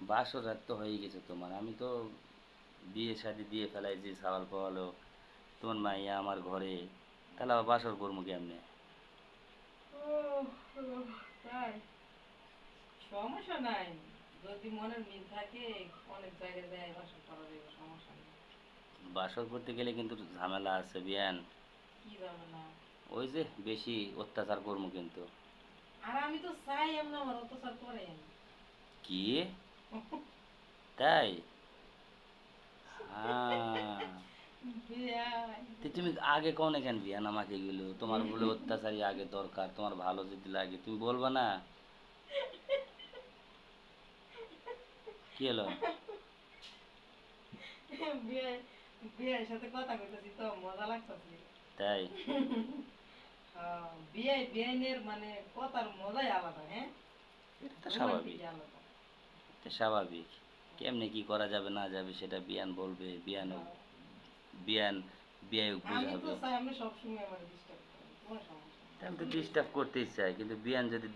বাসর রাত তো হয়ে গেছে তোমার, আমি তো বিয়ে শাদি দিয়ে ফেলাইছি, সাওয়াল পাওয়ালো, তোমার মাইয়া আমার ঘরে, তাহলে আবার বাসর করবো কেমনে? তাই সমস্যা নাই, যদি মনের মিল থাকে অনেক জায়গায় যায় বাসা করা যাবে, সমস্যা নেই। বাসর করতে গেলে কিন্তু ঝামেলা আছে বিয়ান। কি যাবে না? ওই যে বেশি অত্যাচার করবো কিন্তু। আর আমি তো চাই এমন আমার অত্যাচার করেন। কি? তাই? হ্যাঁ। বিয়াই। তুমি আগে কও না কেন বিয়ান আমাকে, এগুলো তোমার বলে অত্যাচারী আগে দরকার, তোমার ভালো যদি লাগে তুমি বলবা না? কি হলো? বিয়ে বিয়ের সাথে কথা কইতেছি তো মজা লাগতেছে। তাই? বিয়ে বিয়েনের মানে কথার মজাই আলাদা, হ্যাঁ, এটা তো স্বাভাবিক। রোমান্টিক আলাদা। এটা স্বাভাবিক। কেমনে কি করা যাবে না যাবে সেটা বিয়ান বলবে, বিয়ানও হ্যাঁ, বিয়ান বিয়ে আমি তো বুঝাবে। চাই আপনি সবসময় আমার ডিস্টার্ব করেন, কোনো সমস্যা নেই। তা আমি তো ডিস্টার্ব করতেই চাই, কিন্তু বিয়ান যদি